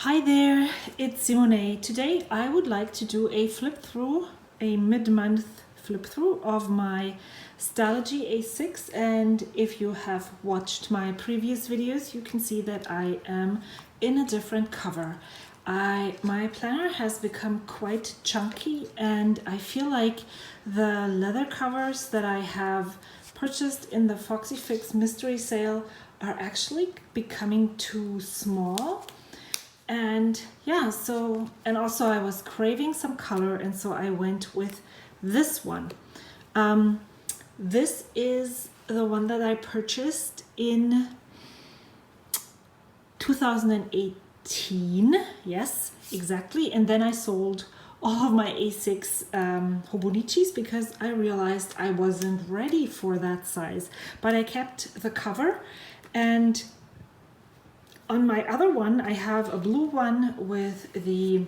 Hi there, it's Simone. Today I would like to do a flip through, a mid-month flip through of my Stalogy A6, and if you have watched my previous videos you can see that I am in a different cover. My planner has become quite chunky and I feel like the leather covers that I have purchased in the Foxy Fix mystery sale are actually becoming too small. And yeah, and also I was craving some color, and so I went with this one. This is the one that I purchased in 2018. Yes, exactly. And then I sold all of my A6 Hobonichis because I realized I wasn't ready for that size. But I kept the cover, and on my other one, I have a blue one with a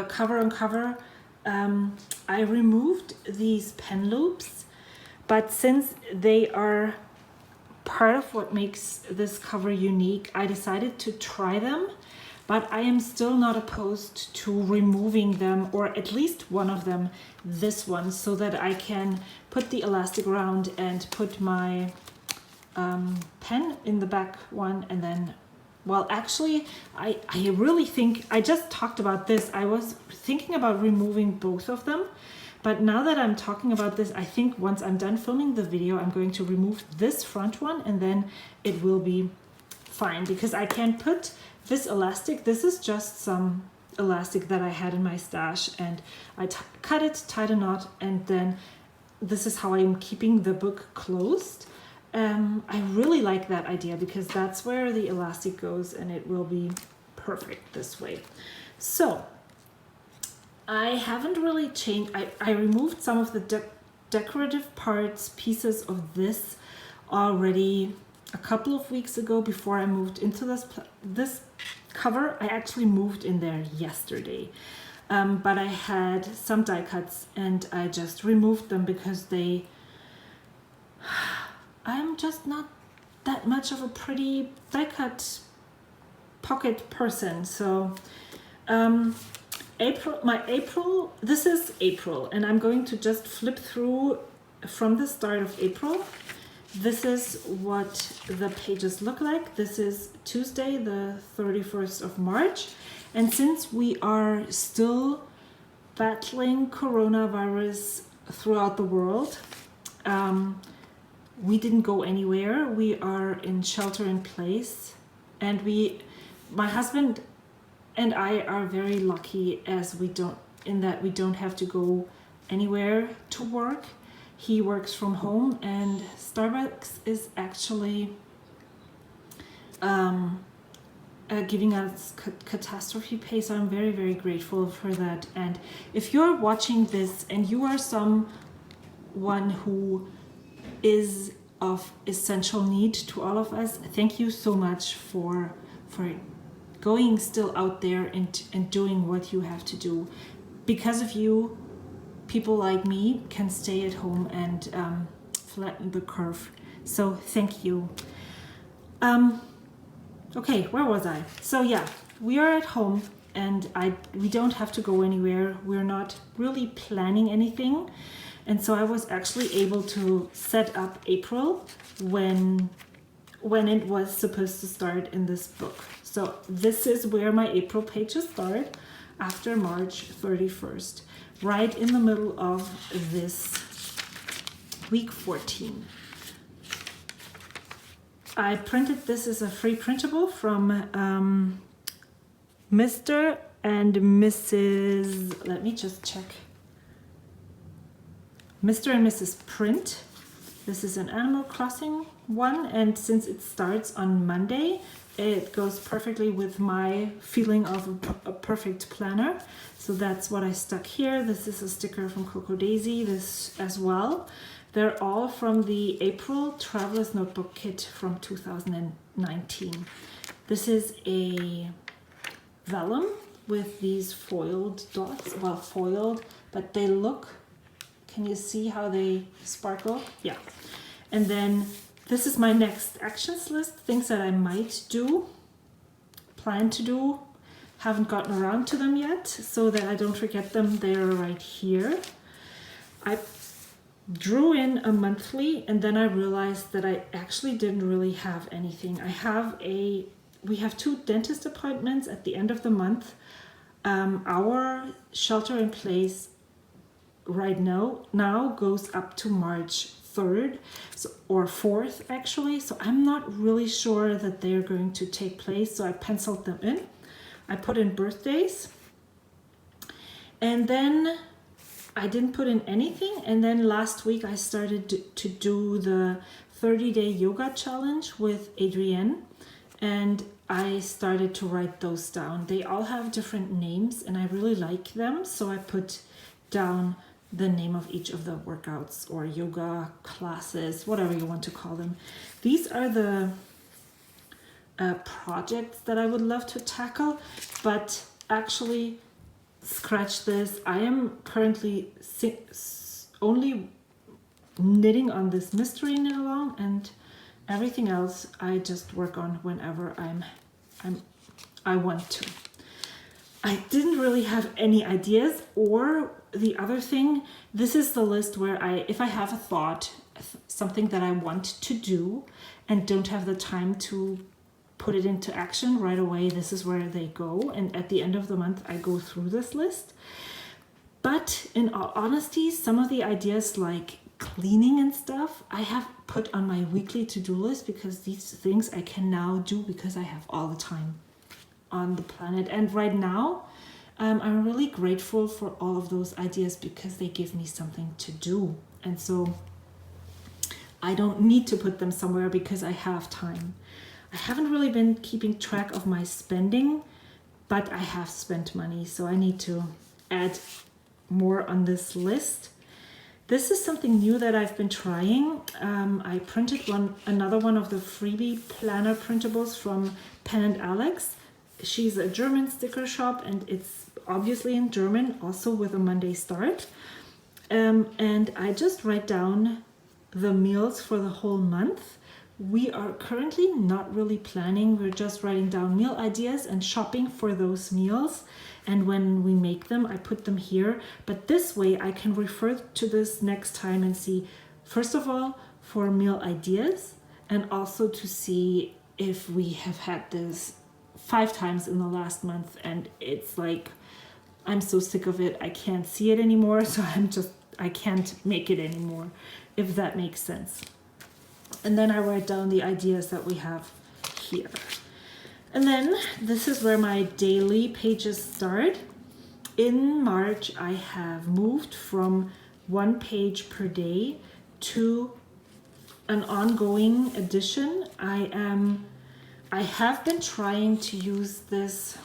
cover on cover. I removed these pen loops, but since they are part of what makes this cover unique, I decided to try them. But I am still not opposed to removing them, or at least one of them, this one, so that I can put the elastic around and put my pen in the back one. And then, well, actually I really think, I just talked about this, I was thinking about removing both of them, but now that I'm talking about this, I think once I'm done filming the video I'm going to remove this front one, and then it will be fine because I can put this elastic. This is just some elastic that I had in my stash, and I cut it, tied a knot, and then this is how I'm keeping the book closed. I really like that idea because that's where the elastic goes, and it will be perfect this way. So I haven't really changed. I removed some of the decorative pieces of this already a couple of weeks ago before I moved into this cover. I actually moved in there yesterday, but I had some die cuts and I just removed them because I'm just not that much of a pretty die cut pocket person. So this is April, and I'm going to just flip through from the start of April. This is what the pages look like. This is Tuesday, the 31st of March. And since we are still battling coronavirus throughout the world, we didn't go anywhere. We are in shelter in place, and my husband and I are very lucky as we don't have to go anywhere to work. He works from home, and Starbucks is actually giving us catastrophe pay, so I'm very, very grateful for that. And if you're watching this and you are someone who is of essential need to all of us, thank you so much for going still out there and doing what you have to do. Because of you, people like me can stay at home and flatten the curve. So thank you. Okay, where was I? So yeah, we are at home and we don't have to go anywhere. We're not really planning anything. And so I was actually able to set up April when it was supposed to start in this book. So this is where my April pages start, after March 31st, right in the middle of this week 14. I printed this as a free printable from Mr. and Mrs. Let me just check. Mr. and Mrs. Print. This is an Animal Crossing one, and since it starts on Monday, it goes perfectly with my feeling of a perfect planner. So that's what I stuck here. This is a sticker from Coco Daisy, this as well. They're all from the April Traveler's Notebook Kit from 2019. This is a vellum with these foiled dots. Well, foiled, but they look, can you see how they sparkle? Yeah. And then this is my next actions list, things that I might do plan to do. Haven't gotten around to them yet, so that I don't forget them. They're right here. I drew in a monthly, and then I realized that I actually didn't really have anything. We have 2 dentist appointments at the end of the month. Our shelter in place right now goes up to March 3rd, or 4th actually. So I'm not really sure that they're going to take place. So I penciled them in. I put in birthdays, and then I didn't put in anything. And then last week I started to do the 30-day yoga challenge with Adrienne, and I started to write those down. They all have different names and I really like them. So I put down the name of each of the workouts or yoga classes, whatever you want to call them. These are the projects that I would love to tackle, but actually scratch this. I am currently only knitting on this mystery knit along, and everything else I just work on whenever I want to. I didn't really have any ideas. Or the other thing, this is the list where if I have a thought, something that I want to do and don't have the time to put it into action right away, this is where they go. And at the end of the month, I go through this list. But in all honesty, some of the ideas like cleaning and stuff, I have put on my weekly to-do list, because these things I can now do because I have all the time on the planet. And right now, I'm really grateful for all of those ideas, because they give me something to do. And so I don't need to put them somewhere because I have time. I haven't really been keeping track of my spending, but I have spent money, so I need to add more on this list. This is something new that I've been trying. I printed another one of the freebie planner printables from Pen & Alex. She's a German sticker shop, and it's obviously in German, also with a Monday start. And I just write down the meals for the whole month. We are currently not really planning. We're just writing down meal ideas and shopping for those meals. And when we make them, I put them here. But this way I can refer to this next time and see, first of all, for meal ideas, and also to see if we have had this 5 times in the last month and it's like, I'm so sick of it, I can't see it anymore. So I can't make it anymore, if that makes sense. And then I write down the ideas that we have here. And then this is where my daily pages start. In March, I have moved from 1 page per day to an ongoing edition. I have been trying to use this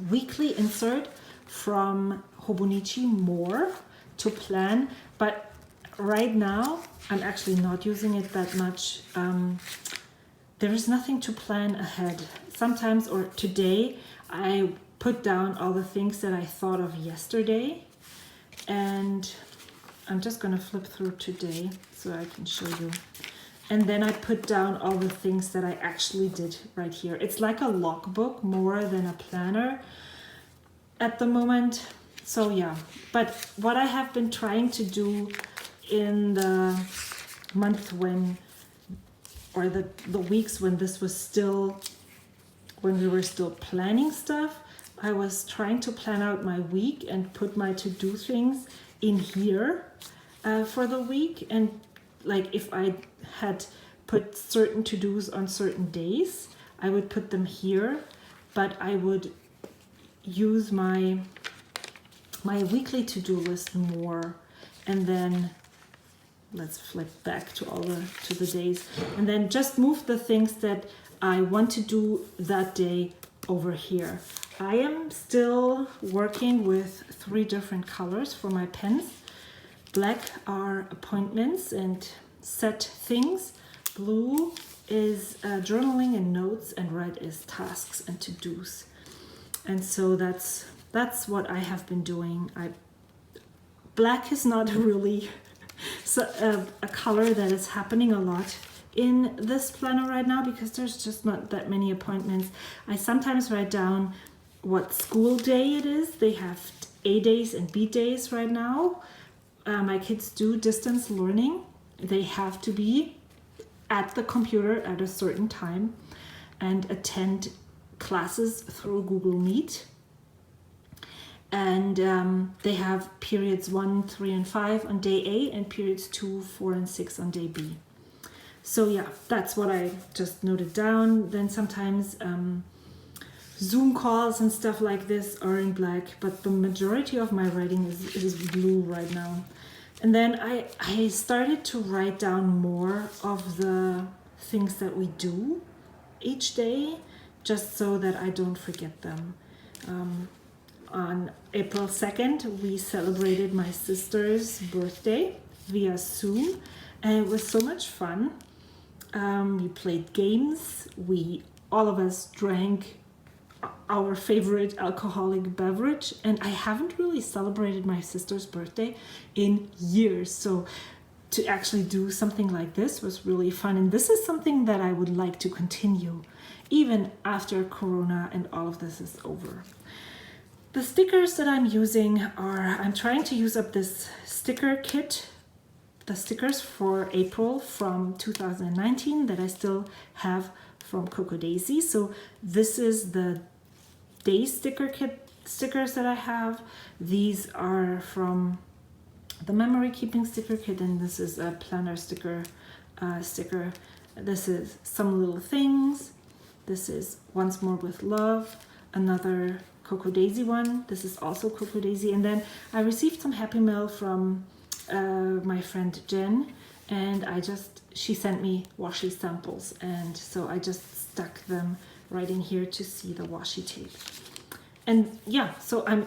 weekly insert from Hobonichi more to plan, but right now I'm actually not using it that much. There is nothing to plan ahead. Sometimes, or today, I put down all the things that I thought of yesterday, and I'm just gonna flip through today so I can show you. And then I put down all the things that I actually did right here. It's like a logbook more than a planner at the moment. So yeah, but what I have been trying to do in the month when, or the weeks when this was still, when we were still planning stuff, I was trying to plan out my week and put my to-do things in here for the week. And like if I had put certain to-dos on certain days, I would put them here, but I would use my weekly to-do list more. And then let's flip back to the days, and then just move the things that I want to do that day over here. I am still working with 3 different colors for my pens. Black are appointments and set things. Blue is journaling and notes, and red is tasks and to-dos. And so that's what I have been doing. Black is not really a color that is happening a lot in this planner right now because there's just not that many appointments. I sometimes write down what school day it is. They have A days and B days right now. My kids do distance learning. They have to be at the computer at a certain time and attend classes through Google Meet. And they have periods 1, 3, and 5 on day A and periods 2, 4, and 6 on day B. So yeah, that's what I just noted down. Then sometimes Zoom calls and stuff like this are in black, but the majority of my writing is blue right now. And then I started to write down more of the things that we do each day, just so that I don't forget them. On April 2nd, we celebrated my sister's birthday via Zoom, and it was so much fun. We played games. All of us drank our favorite alcoholic beverage, and I haven't really celebrated my sister's birthday in years. So to actually do something like this was really fun, and this is something that I would like to continue even after Corona and all of this is over. The stickers that I'm using I'm trying to use up this sticker kit, the stickers for April from 2019 that I still have from Coco Daisy. So this is the day sticker kit stickers that I have. These are from the memory keeping sticker kit, and this is a planner sticker. This is Some Little Things. This is Once More with Love, another Coco Daisy one. This is also Coco Daisy. And then I received some happy mail from my friend Jen, and she sent me washi samples, and so I just stuck them right in here to see the washi tape. And yeah, so I'm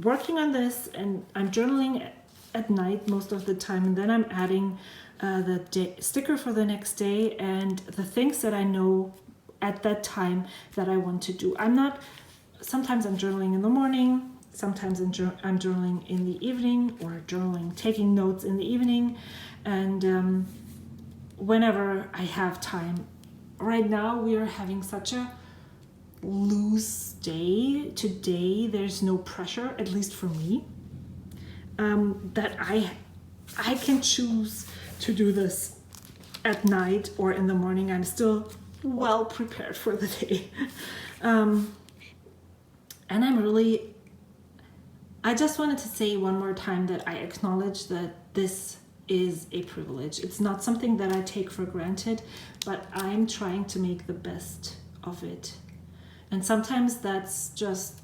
working on this, and I'm journaling at night most of the time, and then I'm adding the sticker for the next day and the things that I know at that time that I want to do. Sometimes I'm journaling in the morning, sometimes I'm journaling in the evening, or taking notes in the evening, and whenever I have time. Right now we are having such a loose day. Today there's no pressure, at least for me, that I can choose to do this at night or in the morning. I'm still well prepared for the day. And I just wanted to say one more time that I acknowledge that this is a privilege. It's not something that I take for granted, but I'm trying to make the best of it. And sometimes that's just,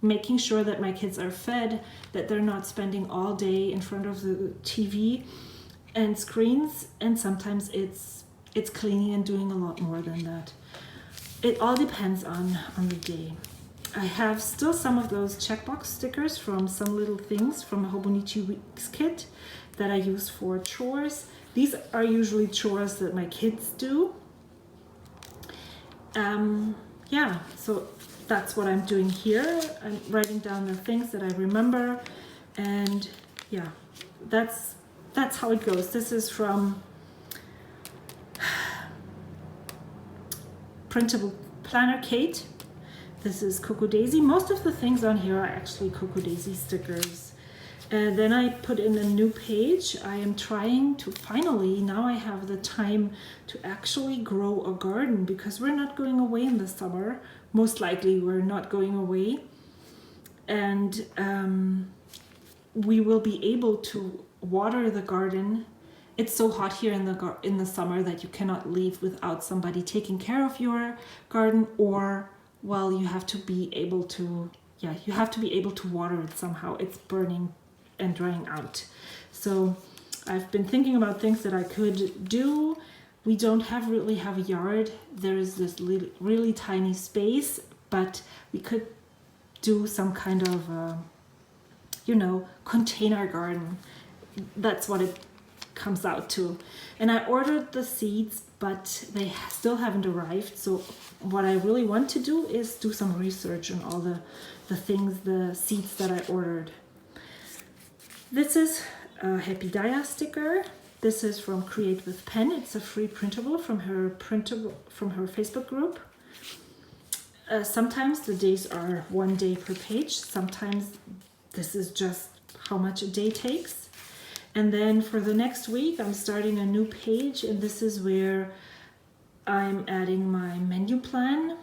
making sure that my kids are fed, that they're not spending all day in front of the TV and screens, and sometimes it's cleaning and doing a lot more than that. It all depends on the day. I have still some of those checkbox stickers from Some Little Things from a Hobonichi Weeks kit that I use for chores. These are usually chores that my kids do. Yeah, so that's what I'm doing here. I'm writing down the things that I remember, and yeah, that's how it goes. This is from Printable Planner Kate. This is Coco Daisy. Most of the things on here are actually Coco Daisy stickers. And then I put in a new page. I am trying to now I have the time to actually grow a garden, because we're not going away in the summer. Most likely we're not going away. And we will be able to water the garden. It's so hot here in the summer that you cannot leave without somebody taking care of your garden, or you have to be able to water it somehow. It's burning and drying out. So I've been thinking about things that I could do. We don't really have a yard. There is this really tiny space, but we could do some kind of container garden. That's what it comes out to. And I ordered the seeds, but they still haven't arrived. So what I really want to do is do some research on all the seeds that I ordered. This is a Happy Daya sticker. This is from Create with Pen. It's a free printable from her Facebook group. Sometimes the days are 1 day per page. Sometimes this is just how much a day takes. And then for the next week, I'm starting a new page, and this is where I'm adding my menu plan,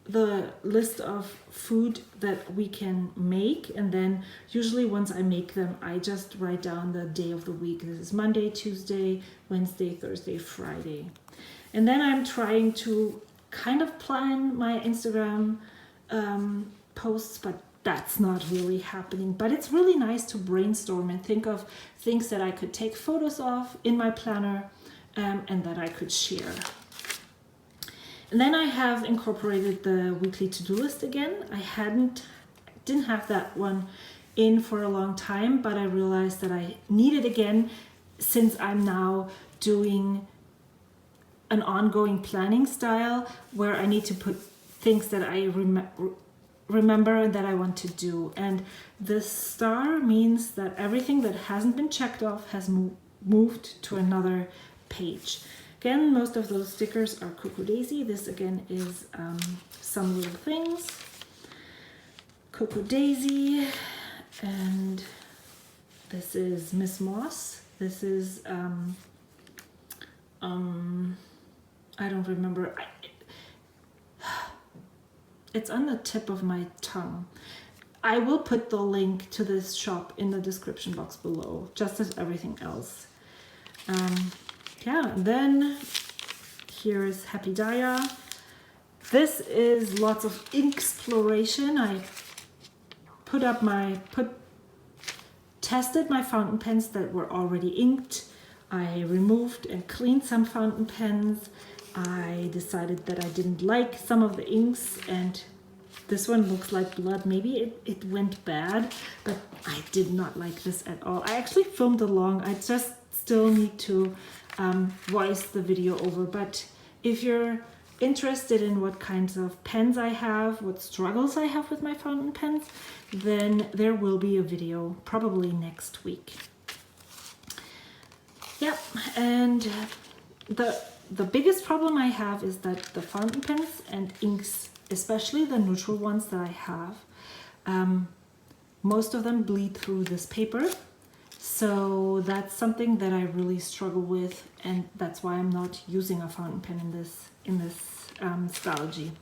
the list of food that we can make, and then usually once I make them, I just write down the day of the week. This is Monday, Tuesday, Wednesday, Thursday, Friday. And then I'm trying to kind of plan my Instagram posts, but that's not really happening. But it's really nice to brainstorm and think of things that I could take photos of in my planner and that I could share. And then I have incorporated the weekly to-do list again. I didn't have that one in for a long time, but I realized that I need it again since I'm now doing an ongoing planning style where I need to put things that I remember and that I want to do. And this star means that everything that hasn't been checked off has moved to another page. Again, most of those stickers are Cocoa Daisy. This again is Some Little Things. Cocoa Daisy, and this is Miss Moss. This is I don't remember. It's on the tip of my tongue. I will put the link to this shop in the description box below, just as everything else. Yeah, and then here is Happy Daya. This is lots of ink exploration. I tested my fountain pens that were already inked. I removed and cleaned some fountain pens. I decided that I didn't like some of the inks, and this one looks like blood. Maybe it went bad, but I did not like this at all. I actually filmed along. I just still need to voice the video over, but if you're interested in what kinds of pens I have, what struggles I have with my fountain pens, then there will be a video probably next week. Yeah, and the biggest problem I have is that the fountain pens and inks, especially the neutral ones that I have, most of them bleed through this paper. So that's something that I really struggle with, and that's why I'm not using a fountain pen in this Stalogy.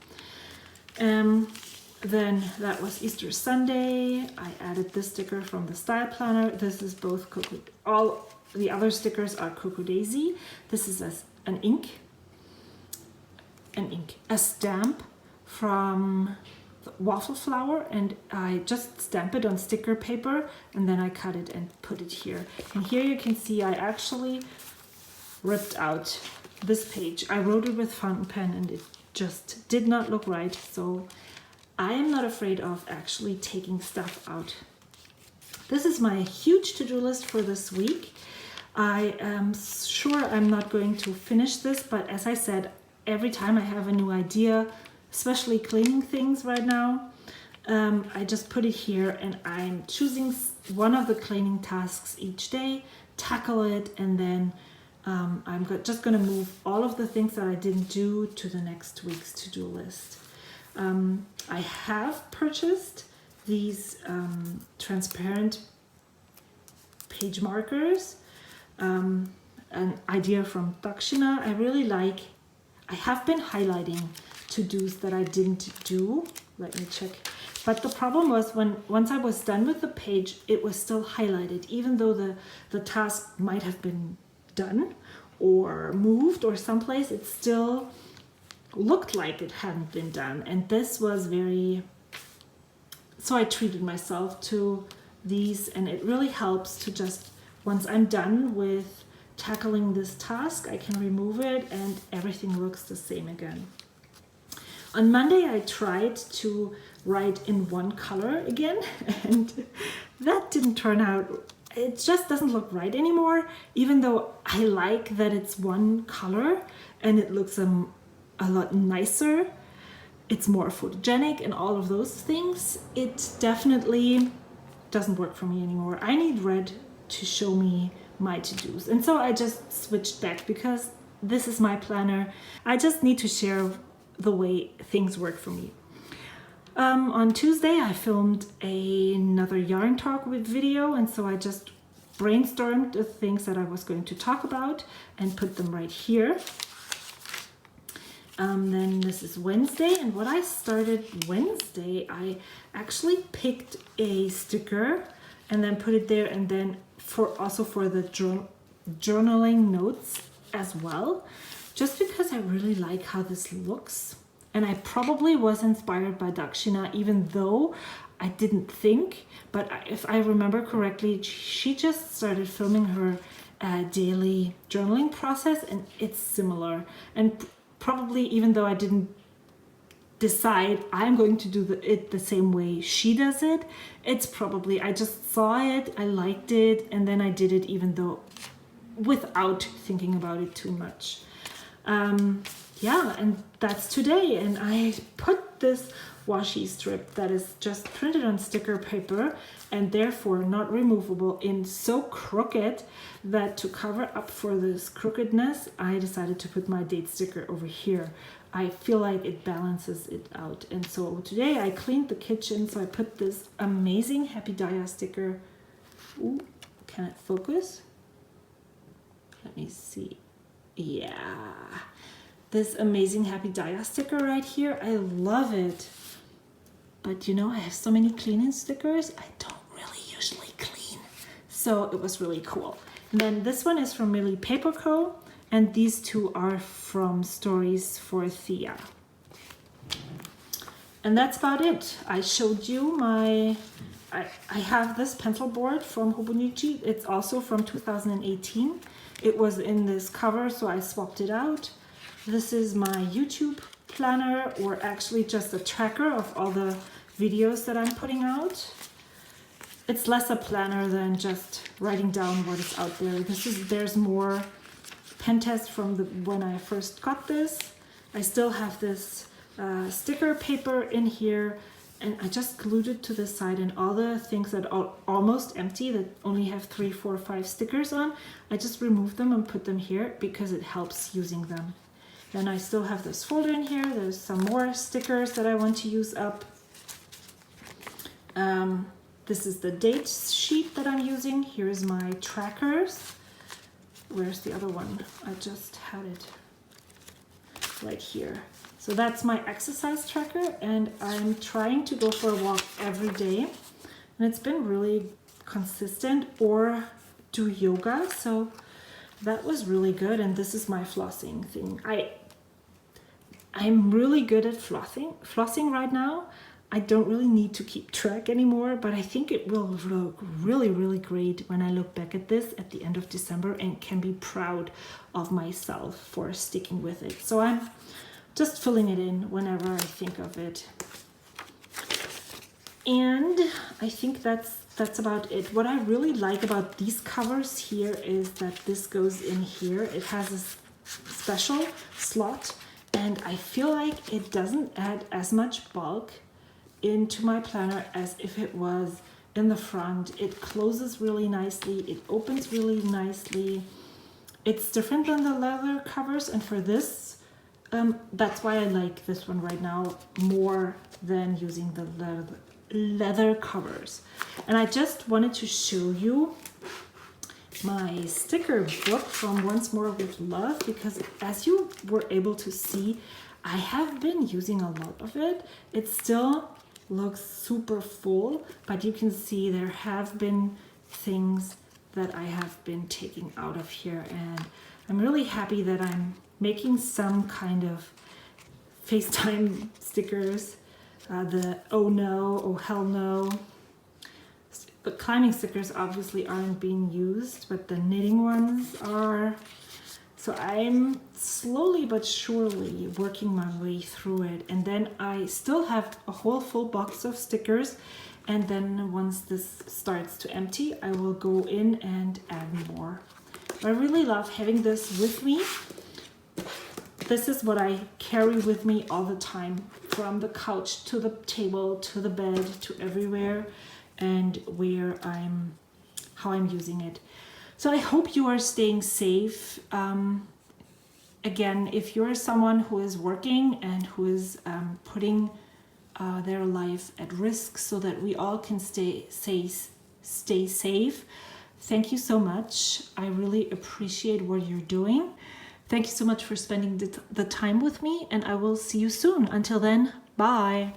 Then that was Easter Sunday. I added this sticker from the Style Planner. This is both Cocoa. All the other stickers are Cocoa Daisy. This is a stamp from waffle flour, and I just stamp it on sticker paper, and then I cut it and put it here. And here you can see I actually ripped out this page. I wrote it with fountain pen and it just did not look right, so I am not afraid of actually taking stuff out. This is my huge to-do list for this week. I am sure I'm not going to finish this, but as I said, every time I have a new idea, especially cleaning things right now, I just put it here, and I'm choosing one of the cleaning tasks each day, tackle it, and then I'm just going to move all of the things that I didn't do to the next week's to-do list. I have purchased these transparent page markers, an idea from Dakshina. I really like. I have been highlighting to-dos that I didn't do. Let me check. But the problem was once I was done with the page, it was still highlighted, even though the task might have been done or moved or someplace, it still looked like it hadn't been done. And this was very, so I treated myself to these, and it really helps to just, once I'm done with tackling this task, I can remove it and everything looks the same again. On Monday, I tried to write in one color again, and that didn't turn out. It just doesn't look right anymore, even though I like that it's one color and it looks a lot nicer. It's more photogenic and all of those things. It definitely doesn't work for me anymore. I need red to show me my to-dos. And so I just switched back because this is my planner. I just need to share the way things work for me. On Tuesday, I filmed another yarn talk with video, and so I just brainstormed the things that I was going to talk about and put them right here. Then this is Wednesday, and what I started Wednesday, I actually picked a sticker and then put it there, and then also for the journaling notes as well, just because I really like how this looks. And I probably was inspired by Dakshina, even though I didn't think, but if I remember correctly, she just started filming her daily journaling process, and it's similar. And probably, even though I didn't decide I'm going to do it the same way she does it, it's probably, I just saw it, I liked it, and then I did it even though without thinking about it too much. Yeah, and that's today, and I put this washi strip that is just printed on sticker paper and therefore not removable in so crooked that to cover up for this crookedness, I decided to put my date sticker over here. I feel like it balances it out. And so today I cleaned the kitchen, so I put this amazing Happy Daya sticker. Ooh, can it focus? Let me see. Yeah. This amazing Happy Daya sticker right here. I love it. But you know, I have so many cleaning stickers, I don't really usually clean. So it was really cool. And then this one is from Millie Paper Co. And these two are from Stories for Thea. And that's about it. I showed you I have this pencil board from Hobonichi. It's also from 2018. It was in this cover, so I swapped it out. This is my YouTube planner, or actually just a tracker of all the videos that I'm putting out. It's less a planner than just writing down what is out there. There's more pen test from when I first got this. I still have this sticker paper in here, and I just glued it to the side, and all the things that are almost empty, that only have 3, 4, 5 stickers on, I just removed them and put them here because it helps using them. Then I still have this folder in here. There's some more stickers that I want to use up. This is the date sheet that I'm using. Here's my trackers. Where's the other one? I just had it right here. So that's my exercise tracker, and I'm trying to go for a walk every day. And it's been really consistent, or do yoga. So that was really good. And this is my flossing thing. I'm really good at flossing right now. I don't really need to keep track anymore, but I think it will look really, really great when I look back at this at the end of December and can be proud of myself for sticking with it. So I'm just filling it in whenever I think of it. And I think that's about it. What I really like about these covers here is that this goes in here. It has a special slot, and I feel like it doesn't add as much bulk into my planner as if it was in the front. It closes really nicely, it opens really nicely. It's different than the leather covers, and for this, that's why I like this one right now more than using the leather covers. And I just wanted to show you my sticker book from Once More with Love, because as you were able to see, I have been using a lot of it. It still looks super full, but you can see there have been things that I have been taking out of here, and I'm really happy that I'm making some kind of FaceTime stickers. The oh no, oh hell no. The climbing stickers obviously aren't being used, but the knitting ones are. So I'm slowly but surely working my way through it. And then I still have a whole full box of stickers. And then once this starts to empty, I will go in and add more. I really love having this with me. This is what I carry with me all the time, from the couch to the table, to the bed, to everywhere, and how I'm using it. So I hope you are staying safe. Again, if you're someone who is working and who is putting their life at risk so that we all can stay safe, thank you so much. I really appreciate what you're doing. Thank you so much for spending the time with me, and I will see you soon. Until then, bye.